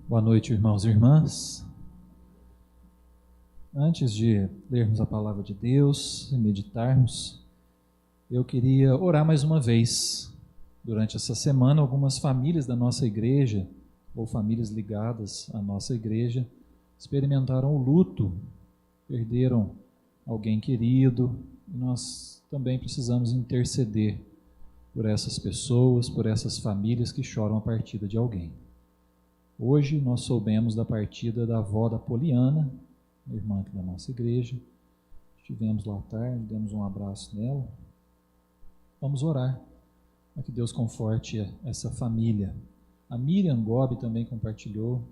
Boa noite, irmãos e irmãs. Antes de lermos a palavra de Deus e meditarmos, eu queria orar mais uma vez. Durante essa semana, algumas famílias da nossa igreja, ou famílias ligadas à nossa igreja, experimentaram o luto, perderam alguém querido, e nós também precisamos interceder por essas pessoas, por essas famílias que choram a partida de alguém. Hoje nós soubemos da partida da avó da Poliana, irmã aqui da nossa igreja. Estivemos lá à tarde, demos um abraço nela. Vamos orar para que Deus conforte essa família. A Miriam Gobi também compartilhou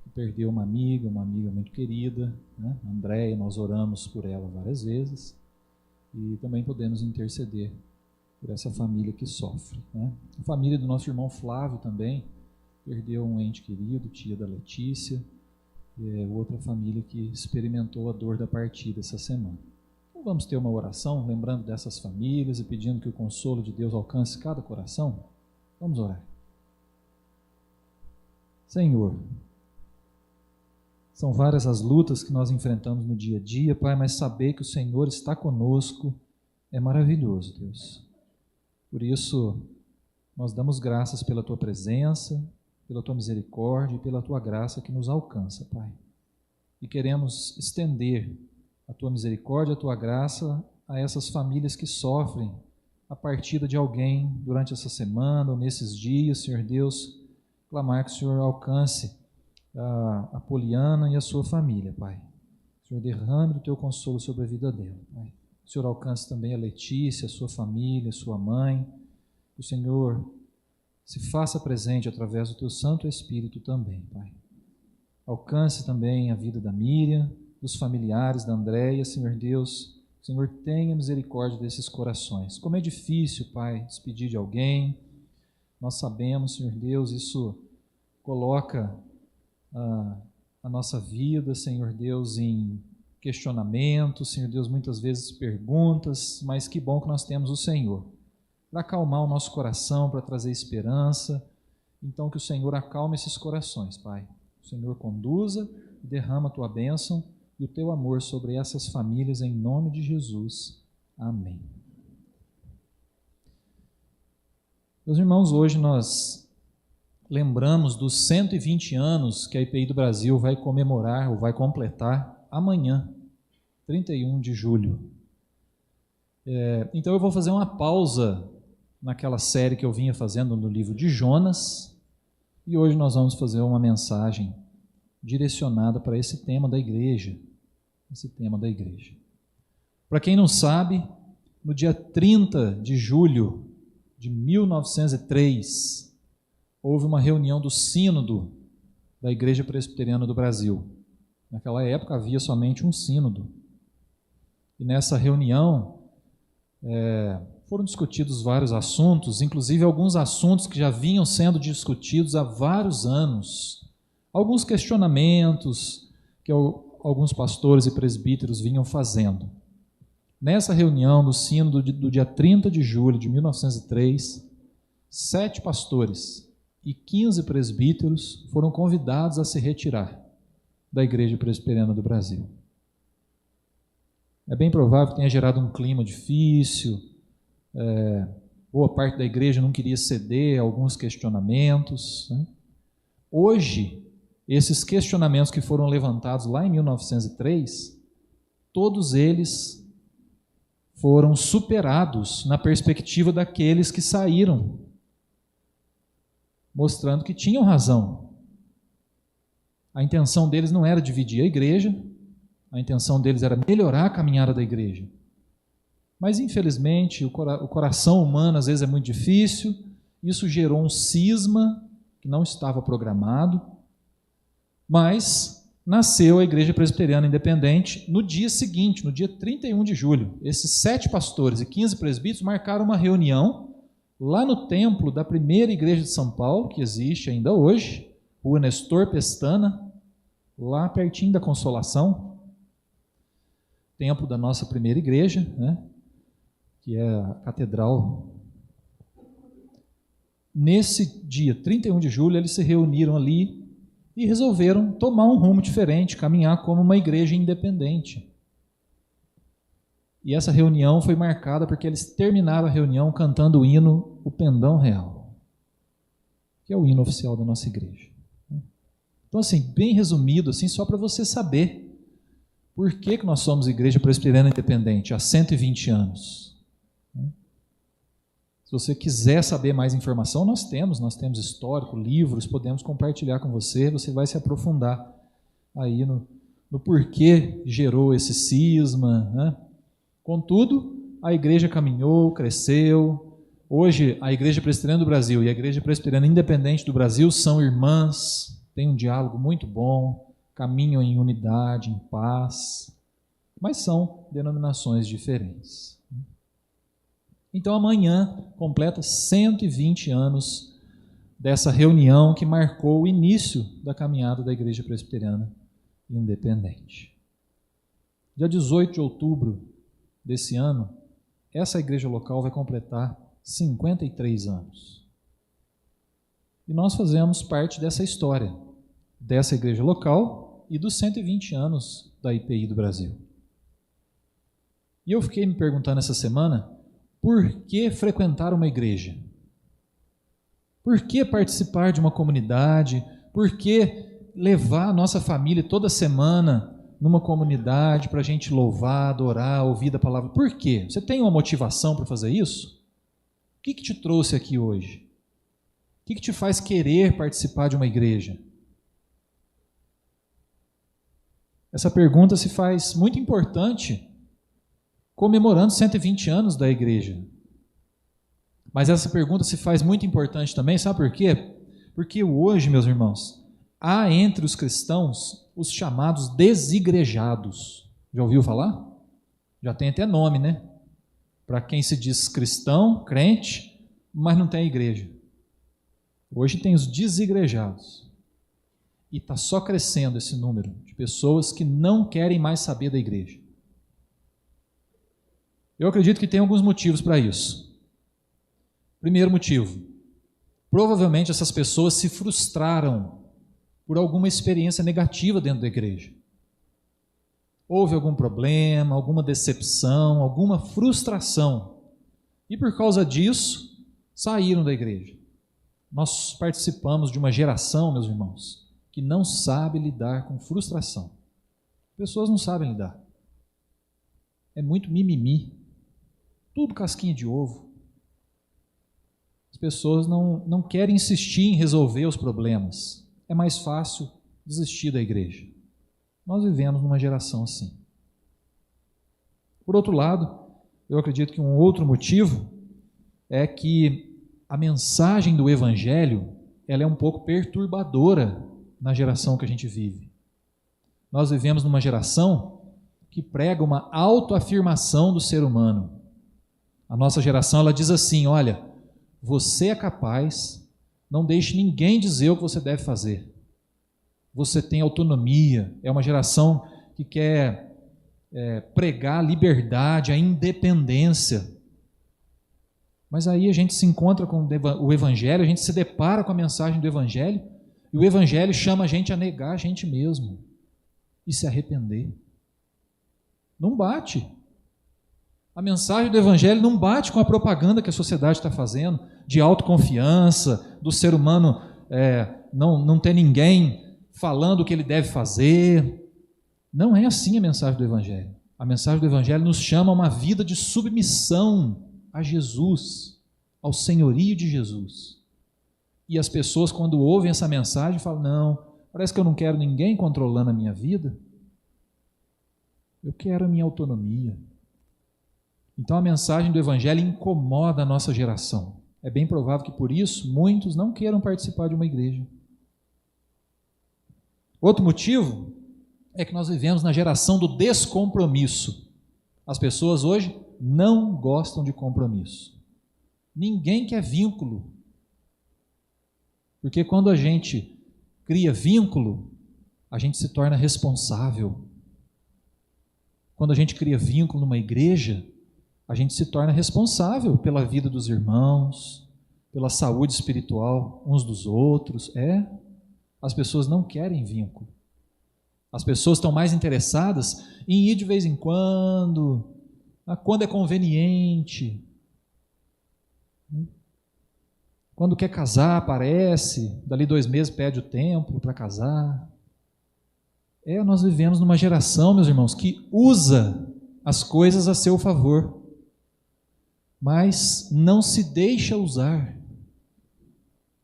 que perdeu uma amiga muito querida, né? A Andréia, nós oramos por ela várias vezes e também podemos interceder por essa família que sofre, né? A família do nosso irmão Flávio também perdeu um ente querido, tia da Letícia, e outra família que experimentou a dor da partida essa semana. Então vamos ter uma oração, lembrando dessas famílias e pedindo que o consolo de Deus alcance cada coração. Vamos orar. Senhor, são várias as lutas que nós enfrentamos no dia a dia, Pai, mas saber que o Senhor está conosco é maravilhoso, Deus. Por isso, nós damos graças pela Tua presença, pela Tua misericórdia e pela Tua graça que nos alcança, Pai. E queremos estender a Tua misericórdia, a Tua graça a essas famílias que sofrem a partida de alguém durante essa semana ou nesses dias, Senhor Deus, clamar que o Senhor alcance a Poliana e a sua família, Pai. O Senhor derrame o Teu consolo sobre a vida dela, Pai. O Senhor alcance também a Letícia, a sua família, a sua mãe. O Senhor se faça presente através do Teu Santo Espírito também, Pai. Alcance também a vida da Miriam, dos familiares da Andréia, Senhor Deus. Senhor, tenha misericórdia desses corações. Como é difícil, Pai, despedir de alguém. Nós sabemos, Senhor Deus, isso coloca a nossa vida, Senhor Deus, em questionamento, Senhor Deus, muitas vezes perguntas, mas que bom que nós temos o Senhor para acalmar o nosso coração, para trazer esperança. Então que o Senhor acalme esses corações, Pai. O Senhor conduza e derrama a Tua bênção e o Teu amor sobre essas famílias em nome de Jesus. Amém. Meus irmãos, hoje nós lembramos dos 120 anos que a IPI do Brasil vai comemorar ou vai completar amanhã, 31 de julho. Então eu vou fazer uma pausa naquela série que eu vinha fazendo no livro de Jonas, e hoje nós vamos fazer uma mensagem direcionada para esse tema da igreja. Para quem não sabe, no dia 30 de julho de 1903, houve uma reunião do sínodo da Igreja Presbiteriana do Brasil. Naquela época havia somente um sínodo. E nessa reunião foram discutidos vários assuntos, inclusive alguns assuntos que já vinham sendo discutidos há vários anos. Alguns questionamentos que alguns pastores e presbíteros vinham fazendo. Nessa reunião do sínodo do dia 30 de julho de 1903, 7 pastores e 15 presbíteros foram convidados a se retirar da Igreja Presbiteriana do Brasil. É bem provável que tenha gerado um clima difícil, boa parte da igreja não queria ceder a alguns questionamentos, né? Hoje, esses questionamentos que foram levantados lá em 1903, todos eles foram superados na perspectiva daqueles que saíram, mostrando que tinham razão. A intenção deles não era dividir a igreja, a intenção deles era melhorar a caminhada da igreja. Mas, infelizmente, o coração humano às vezes é muito difícil, isso gerou um cisma que não estava programado, mas nasceu a Igreja Presbiteriana Independente no dia seguinte, no dia 31 de julho. Esses 7 pastores e 15 presbíteros marcaram uma reunião lá no templo da primeira igreja de São Paulo, que existe ainda hoje, Rua Nestor Pestana, lá pertinho da Consolação, templo da nossa primeira igreja, né? Que é a catedral. Nesse dia 31 de julho, eles se reuniram ali e resolveram tomar um rumo diferente, caminhar como uma igreja independente. E essa reunião foi marcada porque eles terminaram a reunião cantando o hino O Pendão Real, que é o hino oficial da nossa igreja. Então, assim, bem resumido, assim, só para você saber por que nós somos Igreja Presbiteriana Independente há 120 anos. Se você quiser saber mais informação, nós temos histórico, livros, podemos compartilhar com você, você vai se aprofundar aí no porquê gerou esse cisma, né? Contudo, a igreja caminhou, cresceu. Hoje, a Igreja Presbiteriana do Brasil e a Igreja Presbiteriana Independente do Brasil são irmãs, têm um diálogo muito bom, caminham em unidade, em paz, mas são denominações diferentes. Então, amanhã completa 120 anos dessa reunião que marcou o início da caminhada da Igreja Presbiteriana Independente. Dia 18 de outubro desse ano, essa igreja local vai completar 53 anos. E nós fazemos parte dessa história, dessa igreja local e dos 120 anos da IPI do Brasil. E eu fiquei me perguntando essa semana, por que frequentar uma igreja? Por que participar de uma comunidade? Por que levar a nossa família toda semana numa comunidade para a gente louvar, adorar, ouvir a palavra? Por quê? Você tem uma motivação para fazer isso? O que te trouxe aqui hoje? O que te faz querer participar de uma igreja? Essa pergunta se faz muito importante comemorando 120 anos da igreja. Mas essa pergunta se faz muito importante também, sabe por quê? Porque hoje, meus irmãos, há entre os cristãos os chamados desigrejados. Já ouviu falar? Já tem até nome, né? Para quem se diz cristão, crente, mas não tem igreja. Hoje tem os desigrejados. E está só crescendo esse número de pessoas que não querem mais saber da igreja. Eu acredito que tem alguns motivos para isso. Primeiro motivo, provavelmente essas pessoas se frustraram por alguma experiência negativa dentro da igreja. Houve algum problema, alguma decepção, alguma frustração. E por causa disso, saíram da igreja. Nós participamos de uma geração, meus irmãos, que não sabe lidar com frustração. Pessoas não sabem lidar. É muito mimimi. Tudo casquinha de ovo. As pessoas não querem insistir em resolver os problemas. É mais fácil desistir da igreja. Nós vivemos numa geração assim. Por outro lado, eu acredito que um outro motivo é que a mensagem do Evangelho ela é um pouco perturbadora na geração que a gente vive. Nós vivemos numa geração que prega uma autoafirmação do ser humano. A nossa geração ela diz assim, olha, você é capaz, não deixe ninguém dizer o que você deve fazer. Você tem autonomia, é uma geração que quer pregar a liberdade, a independência. Mas aí a gente se encontra com o Evangelho, a gente se depara com a mensagem do Evangelho, e o Evangelho chama a gente a negar a gente mesmo e se arrepender. Não bate. A mensagem do Evangelho não bate com a propaganda que a sociedade está fazendo, de autoconfiança, do ser humano não ter ninguém falando o que ele deve fazer. Não é assim a mensagem do Evangelho. A mensagem do Evangelho nos chama a uma vida de submissão a Jesus, ao senhorio de Jesus. E as pessoas, quando ouvem essa mensagem, falam, não, parece que eu não quero ninguém controlando a minha vida. Eu quero a minha autonomia. Então a mensagem do Evangelho incomoda a nossa geração. É bem provável que por isso muitos não queiram participar de uma igreja. Outro motivo é que nós vivemos na geração do descompromisso. As pessoas hoje não gostam de compromisso. Ninguém quer vínculo. Porque quando a gente cria vínculo, a gente se torna responsável. Quando a gente cria vínculo numa igreja, a gente se torna responsável pela vida dos irmãos, pela saúde espiritual uns dos outros. As pessoas não querem vínculo. As pessoas estão mais interessadas em ir de vez em quando é conveniente. Quando quer casar, aparece, dali 2 meses pede o templo para casar. Nós vivemos numa geração, meus irmãos, que usa as coisas a seu favor, mas não se deixa usar.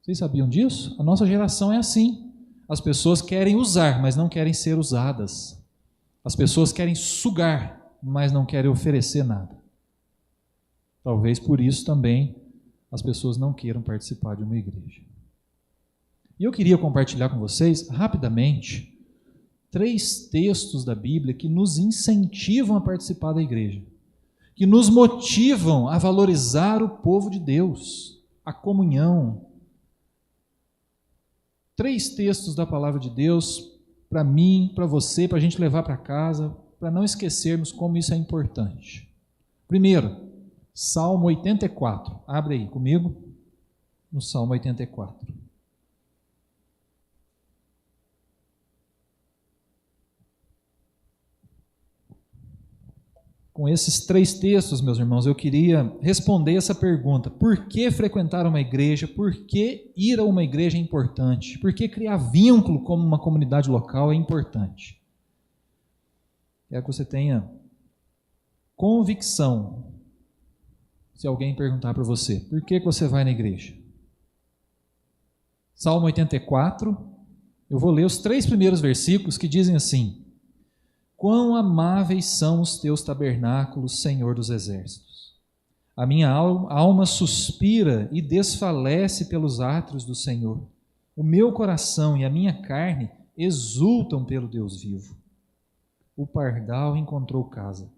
Vocês sabiam disso? A nossa geração é assim. As pessoas querem usar, mas não querem ser usadas. As pessoas querem sugar, mas não querem oferecer nada. Talvez por isso também as pessoas não queiram participar de uma igreja. E eu queria compartilhar com vocês, rapidamente, 3 textos da Bíblia que nos incentivam a participar da igreja, que nos motivam a valorizar o povo de Deus, a comunhão. 3 textos da palavra de Deus, para mim, para você, para a gente levar para casa, para não esquecermos como isso é importante. Primeiro, Salmo 84. Abre aí comigo, no Salmo 84. Com esses 3 textos, meus irmãos, eu queria responder essa pergunta: por que frequentar uma igreja? Por que ir a uma igreja é importante? Por que criar vínculo como uma comunidade local é importante? Quero que você tenha convicção, se alguém perguntar para você, por que você vai na igreja? Salmo 84, eu vou ler os 3 primeiros versículos que dizem assim: quão amáveis são os teus tabernáculos, Senhor dos exércitos. A minha alma suspira e desfalece pelos átrios do Senhor. O meu coração e a minha carne exultam pelo Deus vivo. O pardal encontrou casa,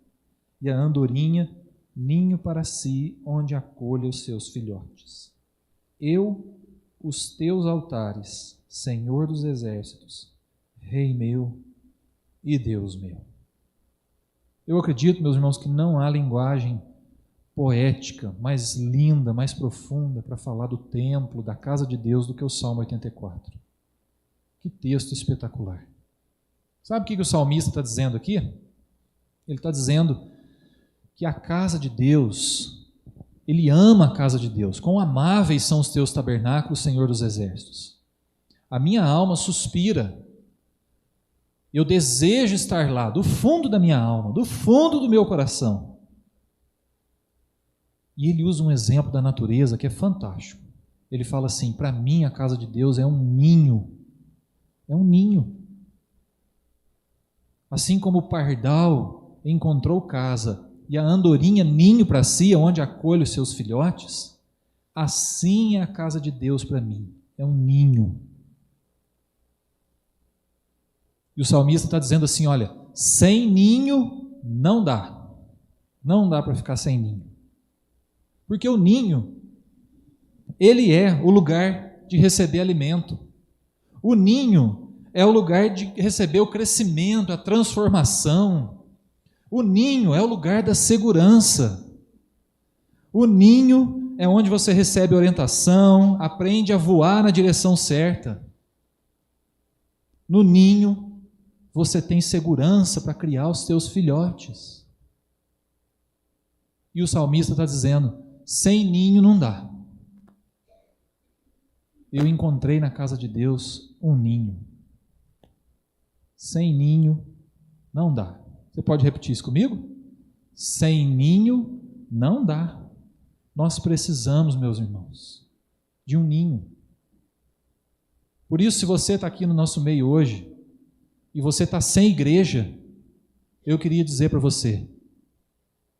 e a andorinha ninho para si, onde acolha os seus filhotes. Os teus altares, Senhor dos exércitos, Rei meu e Deus meu. Eu acredito, meus irmãos, que não há linguagem poética mais linda, mais profunda para falar do templo, da casa de Deus, do que o Salmo 84. Que texto espetacular. Sabe o que o salmista está dizendo aqui? Ele está dizendo que a casa de Deus, ele ama a casa de Deus. Quão amáveis são os teus tabernáculos, Senhor dos exércitos. A minha alma suspira. Eu desejo estar lá, do fundo da minha alma, do fundo do meu coração. E ele usa um exemplo da natureza que é fantástico. Ele fala assim: para mim a casa de Deus é um ninho. É um ninho. Assim como o pardal encontrou casa e a andorinha ninho para si, onde acolhe os seus filhotes, assim é a casa de Deus para mim. É um ninho. E o salmista está dizendo assim: olha, sem ninho não dá. Não dá para ficar sem ninho. Porque o ninho, ele é o lugar de receber alimento. O ninho é o lugar de receber o crescimento, a transformação. O ninho é o lugar da segurança. O ninho é onde você recebe orientação, aprende a voar na direção certa. No ninho, você tem segurança para criar os seus filhotes. E o salmista está dizendo: sem ninho não dá. Eu encontrei na casa de Deus um ninho. Sem ninho não dá. Você pode repetir isso comigo? Sem ninho não dá. Nós precisamos, meus irmãos, de um ninho. Por isso, se você está aqui no nosso meio hoje, e você está sem igreja, eu queria dizer para você: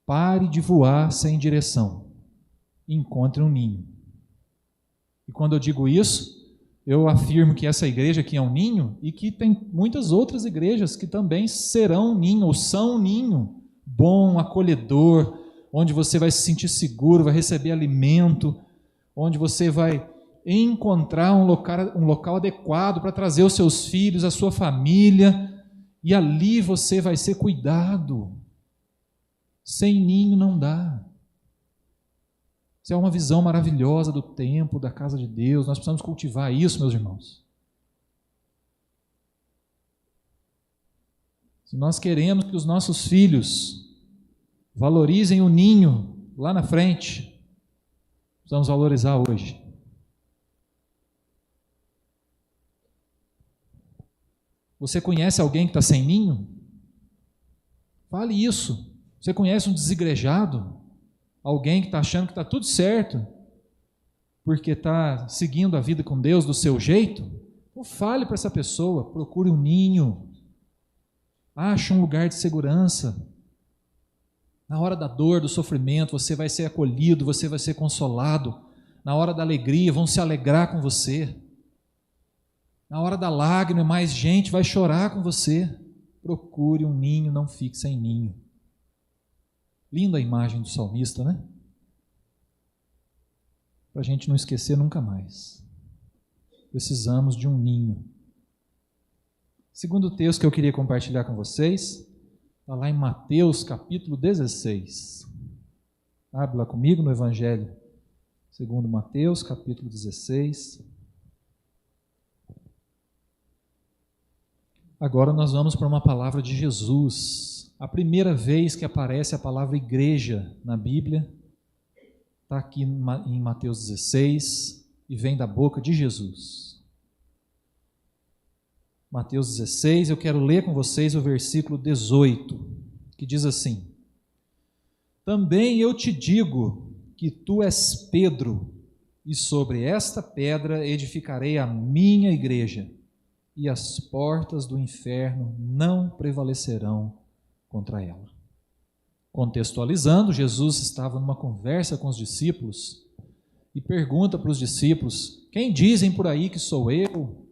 pare de voar sem direção, encontre um ninho. E quando eu digo isso, eu afirmo que essa igreja aqui é um ninho, e que tem muitas outras igrejas que também serão um ninho, ou são um ninho bom, acolhedor, onde você vai se sentir seguro, vai receber alimento, onde você vai encontrar um local adequado para trazer os seus filhos, a sua família, e ali você vai ser cuidado. Sem ninho não dá. Isso é uma visão maravilhosa do templo, da casa de Deus. Nós precisamos cultivar isso, meus irmãos. Se nós queremos que os nossos filhos valorizem o ninho lá na frente, precisamos valorizar hoje. Você conhece alguém que está sem ninho? Fale isso. Você conhece um desigrejado? Alguém que está achando que está tudo certo, porque está seguindo a vida com Deus do seu jeito? Então fale para essa pessoa, procure um ninho, ache um lugar de segurança. Na hora da dor, do sofrimento, você vai ser acolhido, você vai ser consolado. Na hora da alegria, vão se alegrar com você. Na hora da lágrima, mais gente vai chorar com você. Procure um ninho, não fique sem ninho. Linda a imagem do salmista, né? Para a gente não esquecer nunca mais. Precisamos de um ninho. Segundo texto que eu queria compartilhar com vocês, está lá em Mateus capítulo 16. Abre lá comigo no Evangelho segundo Mateus capítulo 16. Agora nós vamos para uma palavra de Jesus. A primeira vez que aparece a palavra igreja na Bíblia está aqui em Mateus 16 e vem da boca de Jesus. Mateus 16, eu quero ler com vocês o versículo 18, que diz assim: Também eu te digo que tu és Pedro, e sobre esta pedra edificarei a minha igreja, e as portas do inferno não prevalecerão contra ela. Contextualizando, Jesus estava numa conversa com os discípulos e pergunta para os discípulos: quem dizem por aí que sou eu?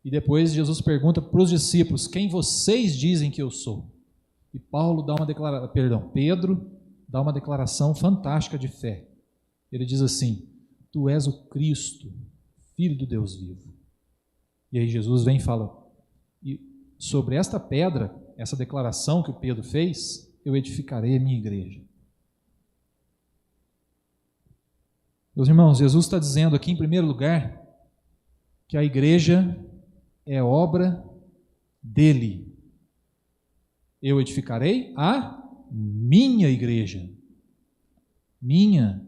E depois Jesus pergunta para os discípulos: quem vocês dizem que eu sou? E Pedro dá uma declaração fantástica de fé. Ele diz assim: tu és o Cristo, Filho do Deus vivo. E aí Jesus vem e fala: e sobre esta pedra, essa declaração que o Pedro fez, eu edificarei a minha igreja. Meus irmãos, Jesus está dizendo aqui, em primeiro lugar, que a igreja é obra dele. Eu edificarei a minha igreja. Minha.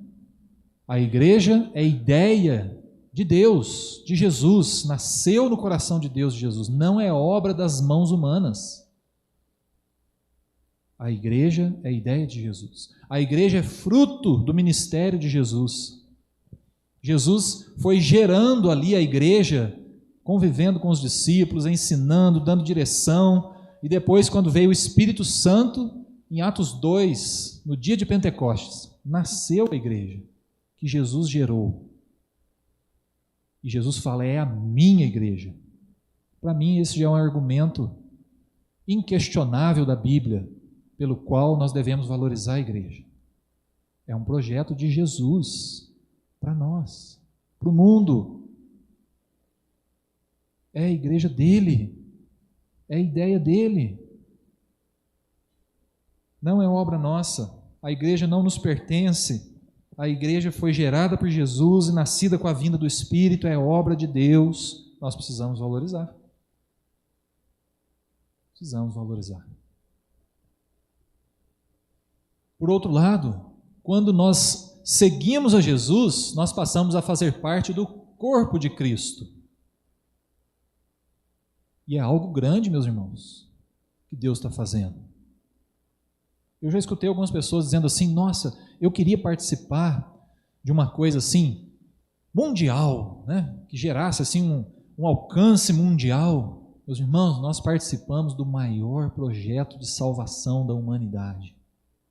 A igreja é ideia de Deus, de Jesus, nasceu no coração de Deus, de Jesus, não é obra das mãos humanas. A igreja é a ideia de Jesus. A igreja é fruto do ministério de Jesus. Jesus foi gerando ali a igreja, convivendo com os discípulos, ensinando, dando direção, e depois, quando veio o Espírito Santo, em Atos 2, no dia de Pentecostes, nasceu a igreja que Jesus gerou. E Jesus fala: é a minha igreja. Para mim, esse já é um argumento inquestionável da Bíblia, pelo qual nós devemos valorizar a igreja. É um projeto de Jesus para nós, para o mundo. É a igreja dele, é a ideia dele. Não é obra nossa, a igreja não nos pertence. A igreja foi gerada por Jesus e nascida com a vinda do Espírito, é obra de Deus. Nós precisamos valorizar. Precisamos valorizar. Por outro lado, quando nós seguimos a Jesus, nós passamos a fazer parte do corpo de Cristo. E é algo grande, meus irmãos, que Deus está fazendo. Eu já escutei algumas pessoas dizendo assim: nossa, eu queria participar de uma coisa assim, mundial, né? Que gerasse assim um alcance mundial. Meus irmãos, nós participamos do maior projeto de salvação da humanidade,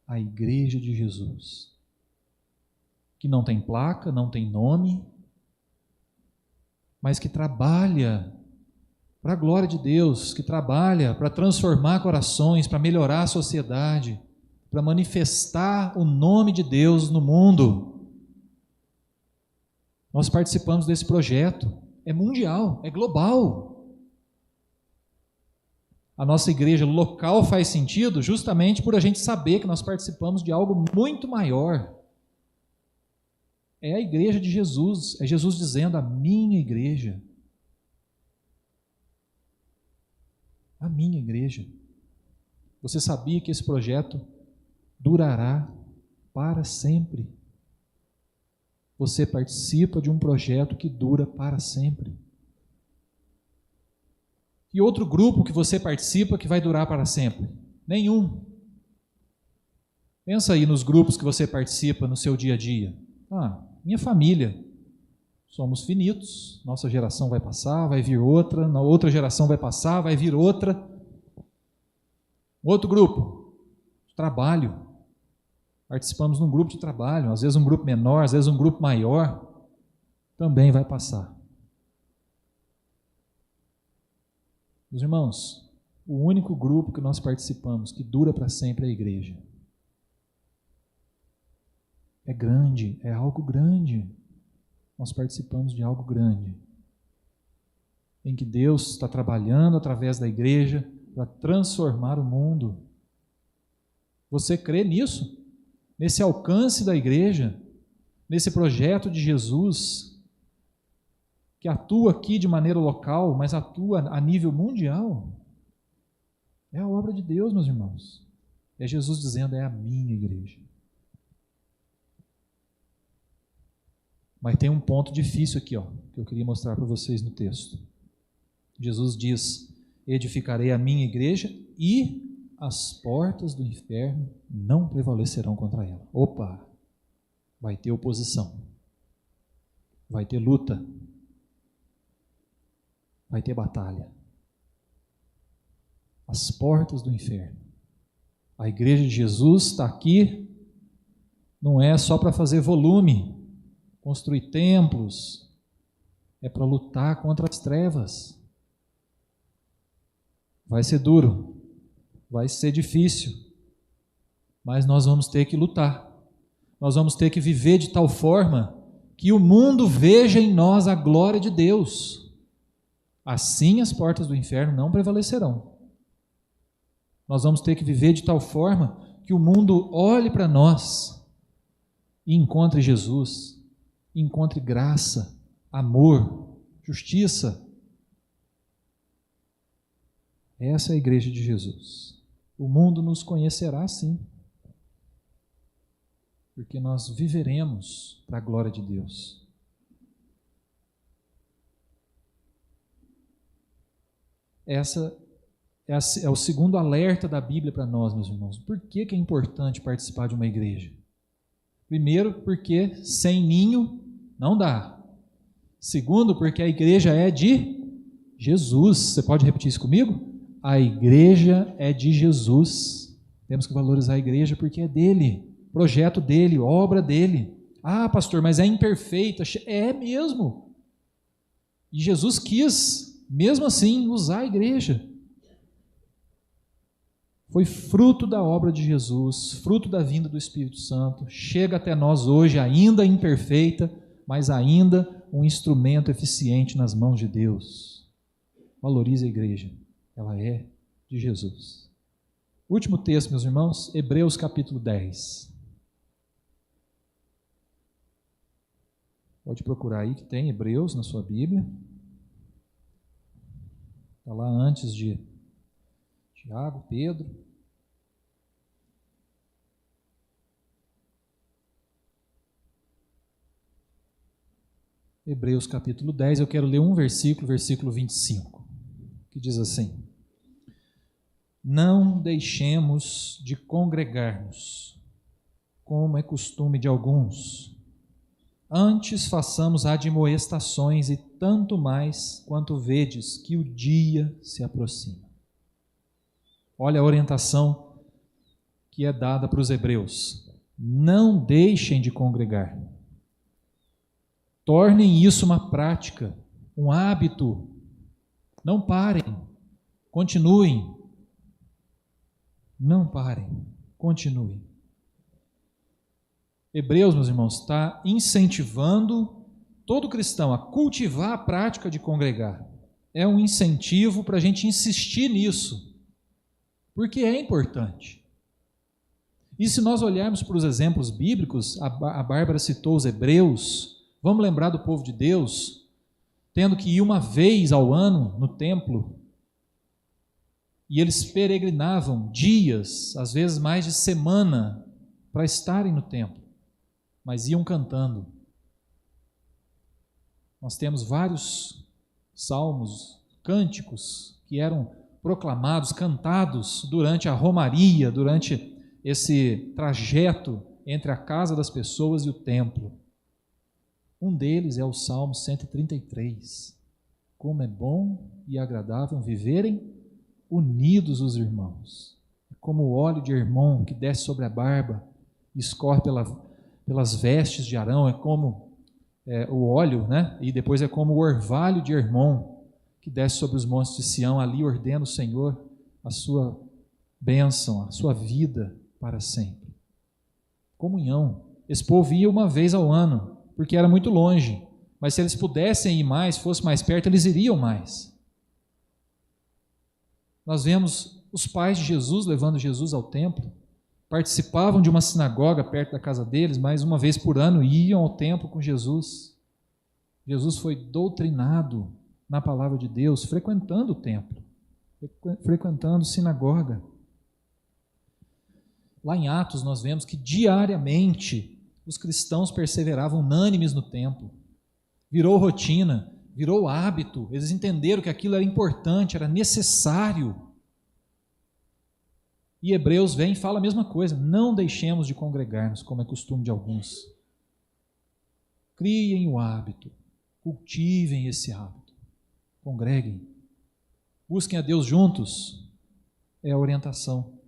a Igreja de Jesus, que não tem placa, não tem nome, mas que trabalha para a glória de Deus, que trabalha para transformar corações, para melhorar a sociedade, para manifestar o nome de Deus no mundo. Nós participamos desse projeto, é mundial, é global. A nossa igreja local faz sentido justamente por a gente saber que nós participamos de algo muito maior. É a igreja de Jesus, é Jesus dizendo: a minha igreja. A minha igreja. Você sabia que esse projeto durará para sempre? Você participa de um projeto que dura para sempre. E outro grupo que você participa que vai durar para sempre? Nenhum. Pensa aí nos grupos que você participa no seu dia a dia. Minha família. Somos finitos. Nossa geração vai passar, vai vir outra. Na outra geração vai passar, vai vir outra. Outro grupo. Trabalho. Participamos num grupo de trabalho. Às vezes um grupo menor, às vezes um grupo maior. Também vai passar. Meus irmãos, o único grupo que nós participamos que dura para sempre é a igreja. É grande, é algo grande. Nós participamos de algo grande, em que Deus está trabalhando através da igreja para transformar o mundo. Você crê nisso? Nesse alcance da igreja? Nesse projeto de Jesus? Que atua aqui de maneira local, mas atua a nível mundial? É a obra de Deus, meus irmãos. É Jesus dizendo, é a minha igreja. Mas tem um ponto difícil aqui, que eu queria mostrar para vocês no texto. Jesus diz, edificarei a minha igreja e as portas do inferno não prevalecerão contra ela. Opa! Vai ter oposição. Vai ter luta. Vai ter batalha. As portas do inferno. A igreja de Jesus está aqui, não é só para fazer volume, construir templos, é para lutar contra as trevas. Vai ser duro, vai ser difícil, mas nós vamos ter que lutar. Nós vamos ter que viver de tal forma que o mundo veja em nós a glória de Deus. Assim as portas do inferno não prevalecerão. Nós vamos ter que viver de tal forma que o mundo olhe para nós e encontre Jesus, encontre graça, amor, justiça. Essa é a igreja de Jesus. O mundo nos conhecerá sim, porque nós viveremos para a glória de Deus. Essa é o segundo alerta da Bíblia para nós, meus irmãos. Por que é importante participar de uma igreja? Primeiro, porque sem ninho não dá. Segundo, porque a igreja é de Jesus. Você pode repetir isso comigo? A igreja é de Jesus. Temos que valorizar a igreja porque é dele, projeto dele, obra dele. Pastor, mas é imperfeita. É mesmo. E Jesus quis, mesmo assim, usar a igreja. Foi fruto da obra de Jesus, fruto da vinda do Espírito Santo, chega até nós hoje ainda imperfeita, mas ainda um instrumento eficiente nas mãos de Deus. Valorize a igreja, ela é de Jesus. Último texto, meus irmãos, Hebreus capítulo 10. Pode procurar aí que tem Hebreus na sua Bíblia. Está lá antes de Tiago, Pedro. Hebreus capítulo 10, eu quero ler um versículo, versículo 25, que diz assim: Não deixemos de congregar-nos, como é costume de alguns. Antes façamos admoestações, e tanto mais quanto vedes que o dia se aproxima. Olha a orientação que é dada para os hebreus. Não deixem de congregar. Tornem isso uma prática, um hábito. Não parem, continuem. Não parem, continuem. Hebreus, meus irmãos, está incentivando todo cristão a cultivar a prática de congregar. É um incentivo para a gente insistir nisso, porque é importante. E se nós olharmos para os exemplos bíblicos, a Bárbara citou os hebreus, vamos lembrar do povo de Deus, tendo que ir uma vez ao ano no templo, E eles peregrinavam dias, às vezes mais de semana, para estarem no templo, mas iam cantando. Nós temos vários salmos, cânticos, que eram proclamados, cantados durante a romaria, durante esse trajeto entre a casa das pessoas e o templo. Um deles é o Salmo 133. Como é bom e agradável viverem unidos os irmãos. Como o óleo de Hermon que desce sobre a barba e escorre pelas vestes de Arão, é como o óleo, né? E depois é como o orvalho de Hermon que desce sobre os montes de Sião. Ali ordena o Senhor a sua bênção, a sua vida para sempre. Comunhão. Esse povo ia uma vez ao ano, porque era muito longe, mas se eles pudessem ir mais, fosse mais perto, eles iriam mais. Nós vemos os pais de Jesus levando Jesus ao templo, participavam de uma sinagoga perto da casa deles, mas uma vez por ano iam ao templo com Jesus. Jesus foi doutrinado na palavra de Deus, frequentando o templo, frequentando sinagoga. Lá em Atos nós vemos que diariamente os cristãos perseveravam unânimes no templo. Virou rotina, virou hábito, eles entenderam que aquilo era importante, era necessário. E Hebreus vem e fala a mesma coisa: não deixemos de congregar-nos, como é costume de alguns. Criem o hábito, cultivem esse hábito, congreguem, busquem a Deus juntos, é a orientação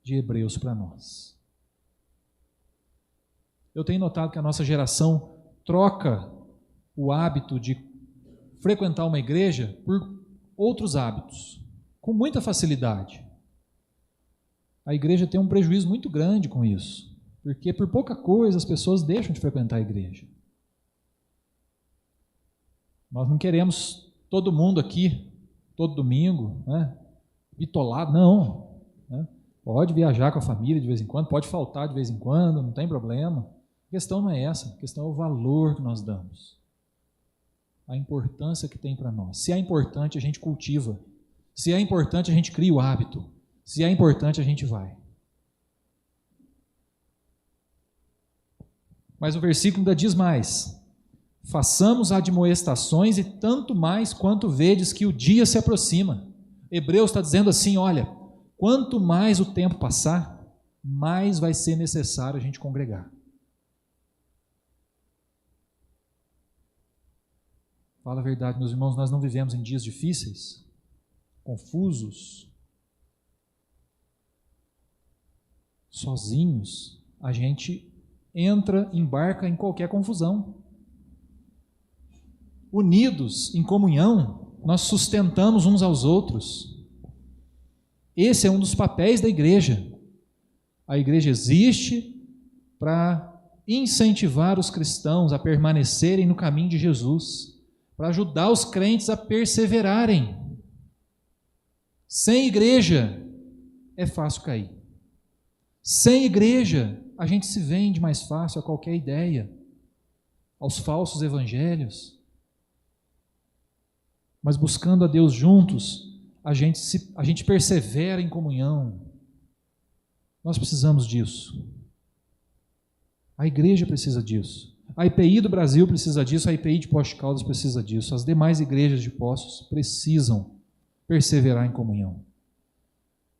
de Hebreus para nós. Eu tenho notado que a nossa geração troca o hábito de frequentar uma igreja por outros hábitos, com muita facilidade. A igreja tem um prejuízo muito grande com isso, porque por pouca coisa as pessoas deixam de frequentar a igreja. Nós não queremos todo mundo aqui, todo domingo, né, bitolado, não. Né? Pode viajar com a família de vez em quando, pode faltar de vez em quando, não tem problema. A questão não é essa, a questão é o valor que nós damos, a importância que tem para nós. Se é importante, a gente cultiva. Se é importante, a gente cria o hábito. Se é importante, a gente vai. Mas o versículo ainda diz mais: façamos admoestações e tanto mais quanto vedes que o dia se aproxima. Hebreus está dizendo assim: olha, quanto mais o tempo passar, mais vai ser necessário a gente congregar. Fala a verdade, meus irmãos, nós não vivemos em dias difíceis, confusos, sozinhos. A gente embarca em qualquer confusão. Unidos em comunhão, nós sustentamos uns aos outros. Esse é um dos papéis da igreja. A igreja existe para incentivar os cristãos a permanecerem no caminho de Jesus, para ajudar os crentes a perseverarem. Sem igreja é fácil cair. Sem igreja a gente se vende mais fácil a qualquer ideia, aos falsos evangelhos. Mas buscando a Deus juntos, a gente persevera em comunhão. Nós precisamos disso. A igreja precisa disso. A IPI do Brasil precisa disso, a IPI de Poços de Caldas precisa disso. As demais igrejas de Poços precisam perseverar em comunhão.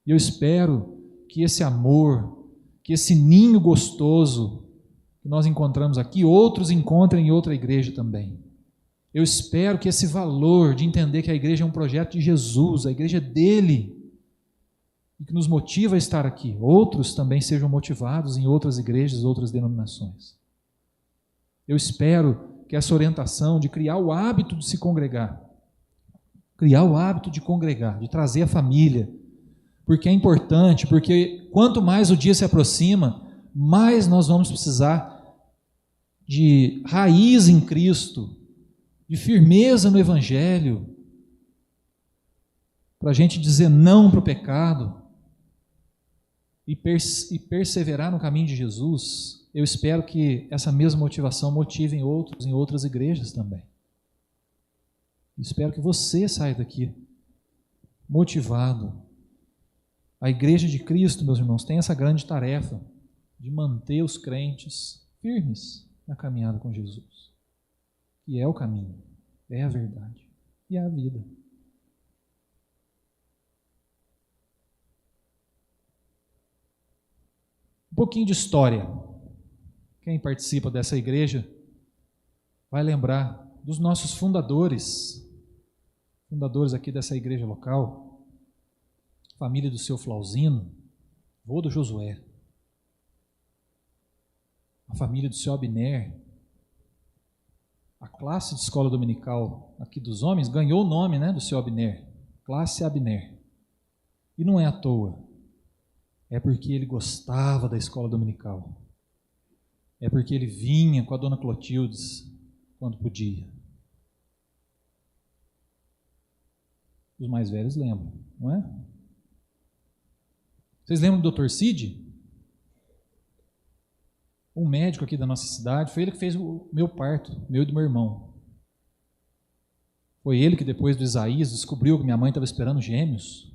E eu espero que esse amor, que esse ninho gostoso que nós encontramos aqui, outros encontrem em outra igreja também. Eu espero que esse valor de entender que a igreja é um projeto de Jesus, a igreja é dele, e que nos motiva a estar aqui, outros também sejam motivados em outras igrejas, outras denominações. Eu espero que essa orientação de criar o hábito de se congregar, criar o hábito de congregar, de trazer a família, porque é importante, porque quanto mais o dia se aproxima, mais nós vamos precisar de raiz em Cristo, de firmeza no Evangelho, para a gente dizer não para o pecado e perseverar no caminho de Jesus. Eu espero que essa mesma motivação motive em outros, em outras igrejas também. Espero que você saia daqui motivado A igreja de Cristo, meus irmãos, tem essa grande tarefa de manter os crentes firmes na caminhada com Jesus, que é o caminho, é a verdade e é a vida. Um pouquinho de história. Quem participa dessa igreja vai lembrar dos nossos fundadores aqui dessa igreja local, família do seu Flauzino, vô do Josué, a família do seu Abner. A classe de escola dominical aqui dos homens ganhou o nome, do seu Abner, classe Abner. E não é à toa, é porque ele gostava da escola dominical, é porque ele vinha com a dona Clotildes quando podia. Os mais velhos lembram, não é? Vocês lembram do Dr. Cid? Um médico aqui da nossa cidade, foi ele que fez o meu parto, meu e do meu irmão. Foi ele que depois do Isaías descobriu que minha mãe estava esperando gêmeos.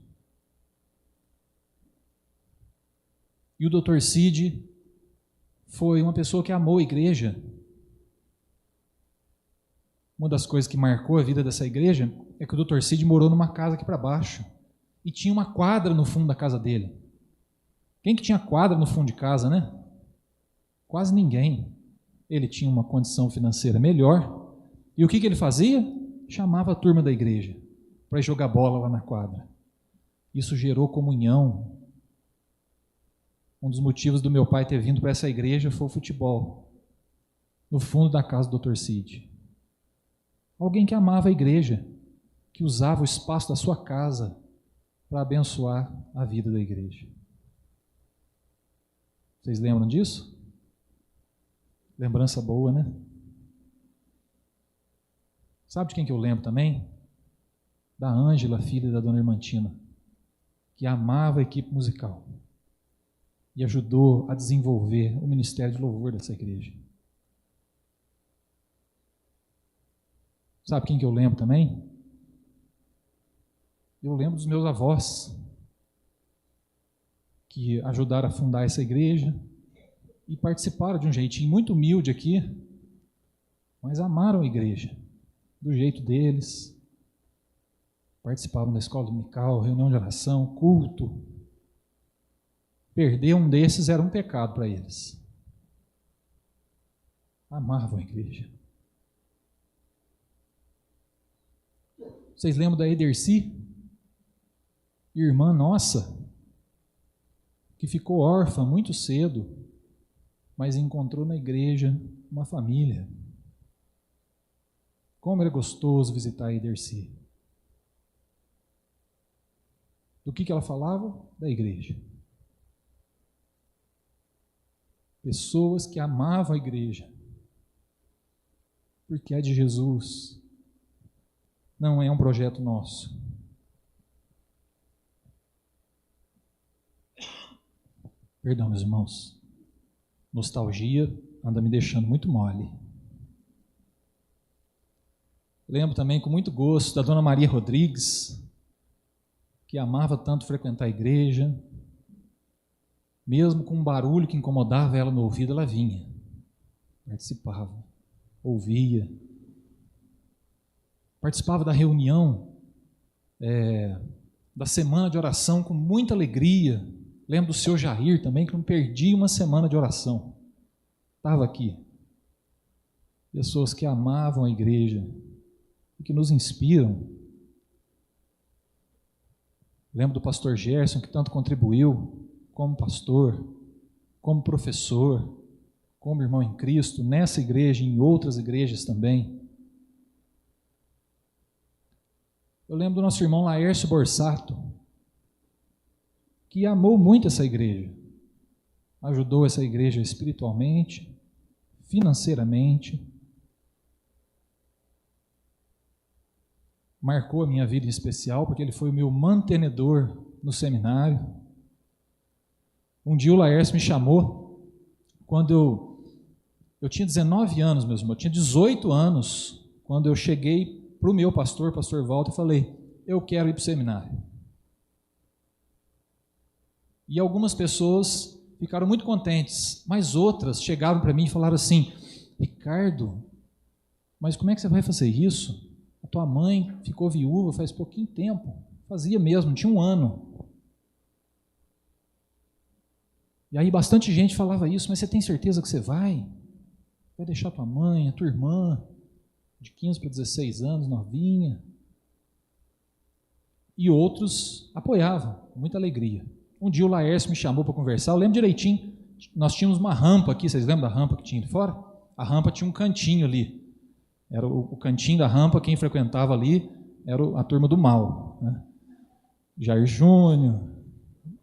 E o Dr. Cid foi uma pessoa que amou a igreja. Uma das coisas que marcou a vida dessa igreja é que o Dr. Cid morou numa casa aqui para baixo e tinha uma quadra no fundo da casa dele. Quem que tinha quadra no fundo de casa, né? Quase ninguém. Ele tinha uma condição financeira melhor. E o que ele fazia? Chamava a turma da igreja para jogar bola lá na quadra. Isso gerou comunhão. Um dos motivos do meu pai ter vindo para essa igreja foi o futebol. No fundo da casa do Dr. Cid. Alguém que amava a igreja, que usava o espaço da sua casa para abençoar a vida da igreja. Vocês lembram disso? Lembrança boa, né? Sabe de quem que eu lembro também? Da Ângela, filha da dona Irmantina, que amava a equipe musical e ajudou a desenvolver o ministério de louvor dessa igreja. Sabe quem que eu lembro também? Eu lembro dos meus avós, que ajudaram a fundar essa igreja e participaram de um jeitinho muito humilde aqui, mas amaram a igreja, do jeito deles. Participavam da escola dominical, reunião de oração, culto. Perder um desses era um pecado para eles. Amavam a igreja. Vocês lembram da Ederci? Irmã nossa, que ficou órfã muito cedo, mas encontrou na igreja uma família. Como era gostoso visitar a Ederci. Do que ela falava? Da igreja. Pessoas que amavam a igreja, porque a de Jesus não é um projeto nosso. Perdão, meus irmãos. Nostalgia anda me deixando muito mole. Lembro também com muito gosto da dona Maria Rodrigues, que amava tanto frequentar a igreja. Mesmo com um barulho que incomodava ela no ouvido, ela vinha, participava, ouvia. Participava da reunião, da semana de oração com muita alegria. Lembro do seu Jair também, que não perdia uma semana de oração. Estava aqui. Pessoas que amavam a igreja e que nos inspiram. Lembro do pastor Gerson, que tanto contribuiu como pastor, como professor, como irmão em Cristo, nessa igreja e em outras igrejas também. Eu lembro do nosso irmão Laércio Borsato, que amou muito essa igreja, ajudou essa igreja espiritualmente, financeiramente, marcou a minha vida em especial, porque ele foi o meu mantenedor no seminário. Um dia o Laércio me chamou, quando eu tinha 19 anos, meus irmãos, eu tinha 18 anos, quando eu cheguei para o meu pastor Walter, e falei, eu quero ir para o seminário. E algumas pessoas ficaram muito contentes, mas outras chegaram para mim e falaram assim: Ricardo, mas como é que você vai fazer isso? A tua mãe ficou viúva faz pouquinho tempo. Fazia mesmo, tinha 1 ano. E aí bastante gente falava isso: mas você tem certeza que você vai? Vai deixar tua mãe, a tua irmã, de 15 para 16 anos, novinha? E outros apoiavam, com muita alegria. Um dia o Laércio me chamou para conversar, eu lembro direitinho, nós tínhamos uma rampa aqui, vocês lembram da rampa que tinha ali fora? A rampa tinha um cantinho ali, era o cantinho da rampa, quem frequentava ali era a turma do mal, né? Jair Júnior,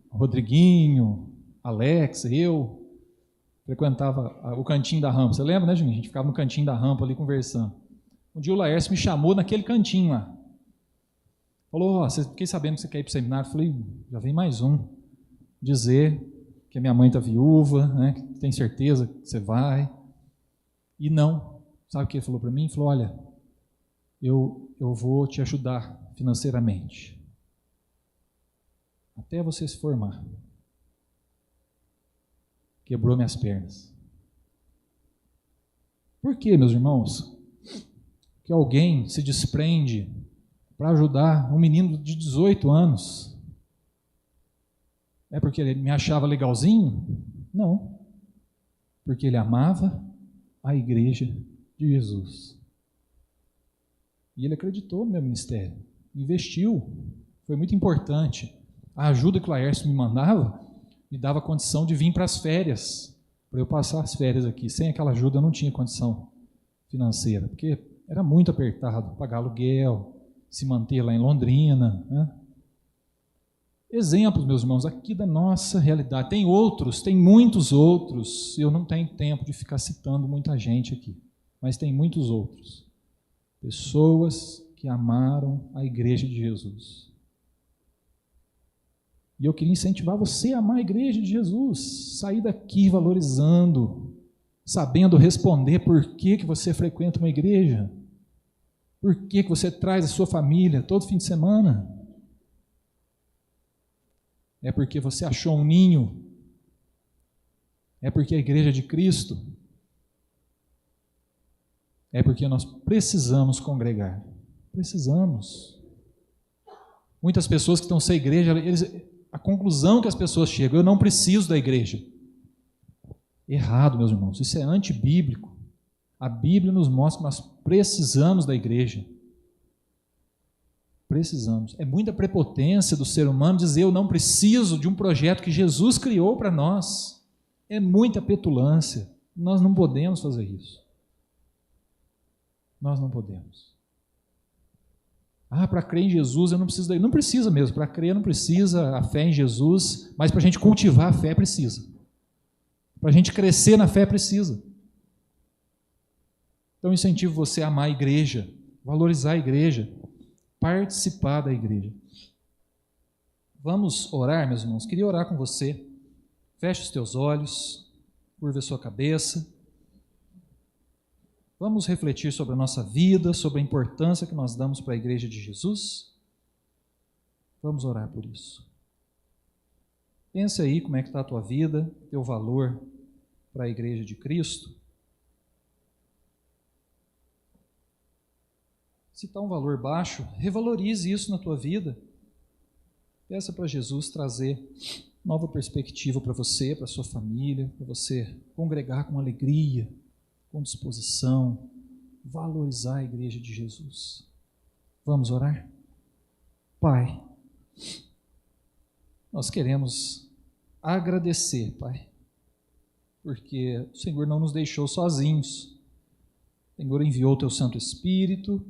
Rodriguinho, Alex, eu frequentava o cantinho da rampa, você lembra, né, Juninho? A gente ficava no cantinho da rampa ali conversando. Um dia o Laércio me chamou naquele cantinho lá, falou: fiquei sabendo que você quer ir para o seminário. Eu falei: já vem mais um dizer que a minha mãe está viúva, né, que tem certeza que você vai. E não, sabe o que ele falou para mim? Ele falou: olha, eu vou te ajudar financeiramente até você se formar. Quebrou minhas pernas. Por que, meus irmãos, que alguém se desprende para ajudar um menino de 18 anos? É porque ele me achava legalzinho? Não. Porque ele amava a igreja de Jesus. E ele acreditou no meu ministério, investiu, foi muito importante. A ajuda que o Laércio me mandava, me dava condição de vir para as férias, para eu passar as férias aqui. Sem aquela ajuda eu não tinha condição financeira, porque era muito apertado, pagar aluguel, se manter lá em Londrina, né? Exemplos, meus irmãos, aqui da nossa realidade. Tem outros, tem muitos outros. Eu não tenho tempo de ficar citando muita gente aqui, mas tem muitos outros. Pessoas que amaram a igreja de Jesus. E eu queria incentivar você a amar a igreja de Jesus. Sair daqui valorizando, sabendo responder por que você frequenta uma igreja. Por que você traz a sua família todo fim de semana? É porque você achou um ninho? É porque a igreja é de Cristo? É porque nós precisamos congregar. Precisamos. Muitas pessoas que estão sem igreja, a conclusão que as pessoas chegam: eu não preciso da igreja. Errado, meus irmãos. Isso é antibíblico. A Bíblia nos mostra que nós precisamos da igreja. Precisamos. É muita prepotência do ser humano dizer: eu não preciso de um projeto que Jesus criou para nós. É muita petulância. Nós não podemos fazer isso. Nós não podemos. Para crer em Jesus eu não preciso. Não precisa mesmo. Para crer não precisa a fé em Jesus, mas para a gente cultivar a fé precisa. Para a gente crescer na fé precisa. Então incentivo você a amar a igreja, valorizar a igreja, participar da igreja. Vamos orar, meus irmãos? Queria orar com você. Feche os teus olhos, curva a sua cabeça. Vamos refletir sobre a nossa vida, sobre a importância que nós damos para a igreja de Jesus. Vamos orar por isso. Pense aí como é que está a tua vida, teu valor para a igreja de Cristo. Se está um valor baixo, revalorize isso na tua vida. Peça para Jesus trazer nova perspectiva para você, para a sua família, para você congregar com alegria, com disposição, valorizar a igreja de Jesus. Vamos orar? Pai, nós queremos agradecer, Pai, porque o Senhor não nos deixou sozinhos. O Senhor enviou o Teu Santo Espírito,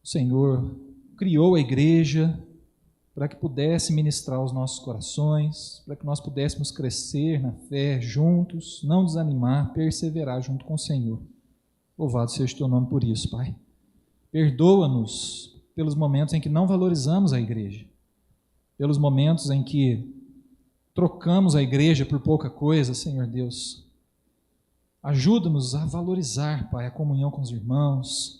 o Senhor criou a igreja para que pudesse ministrar os nossos corações, para que nós pudéssemos crescer na fé juntos, não desanimar, perseverar junto com o Senhor. Louvado seja o Teu nome por isso, Pai. Perdoa-nos pelos momentos em que não valorizamos a igreja, pelos momentos em que trocamos a igreja por pouca coisa, Senhor Deus. Ajuda-nos a valorizar, Pai, a comunhão com os irmãos.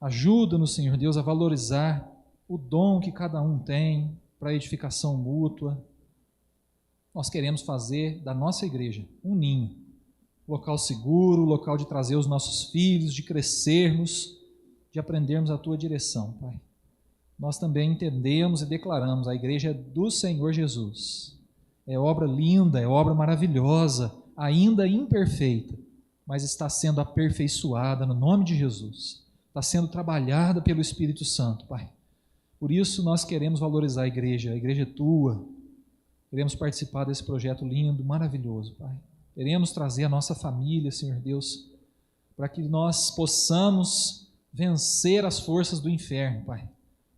Ajuda-nos, Senhor Deus, a valorizar o dom que cada um tem para a edificação mútua. Nós queremos fazer da nossa igreja um ninho, local seguro, local de trazer os nossos filhos, de crescermos, de aprendermos a Tua direção, Pai. Nós também entendemos e declaramos: a igreja é do Senhor Jesus. É obra linda, é obra maravilhosa, ainda imperfeita, mas está sendo aperfeiçoada no nome de Jesus. Está sendo trabalhada pelo Espírito Santo, Pai. Por isso nós queremos valorizar a igreja é Tua. Queremos participar desse projeto lindo, maravilhoso, Pai. Queremos trazer a nossa família, Senhor Deus, para que nós possamos vencer as forças do inferno, Pai.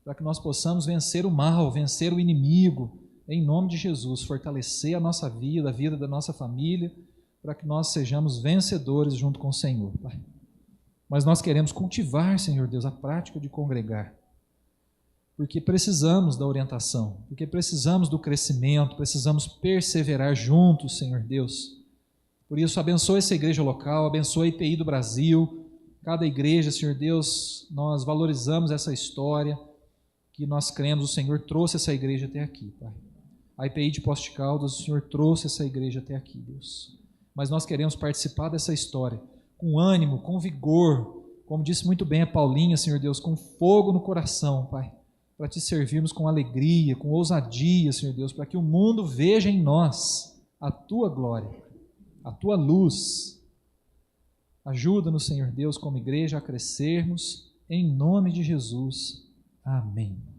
Para que nós possamos vencer o mal, vencer o inimigo, em nome de Jesus, fortalecer a nossa vida, a vida da nossa família, para que nós sejamos vencedores junto com o Senhor, Pai. Mas nós queremos cultivar, Senhor Deus, a prática de congregar, porque precisamos da orientação, porque precisamos do crescimento, precisamos perseverar juntos, Senhor Deus. Por isso, abençoe essa igreja local, abençoe a IPI do Brasil, cada igreja, Senhor Deus, nós valorizamos essa história, que nós cremos, o Senhor trouxe essa igreja até aqui, Pai. A IPI de Poços de Caldas, o Senhor trouxe essa igreja até aqui, Deus. Mas nós queremos participar dessa história com ânimo, com vigor, como disse muito bem a Paulinha, Senhor Deus, com fogo no coração, Pai, para Te servirmos com alegria, com ousadia, Senhor Deus, para que o mundo veja em nós a Tua glória, a Tua luz. Ajuda-nos, Senhor Deus, como igreja, a crescermos, em nome de Jesus. Amém.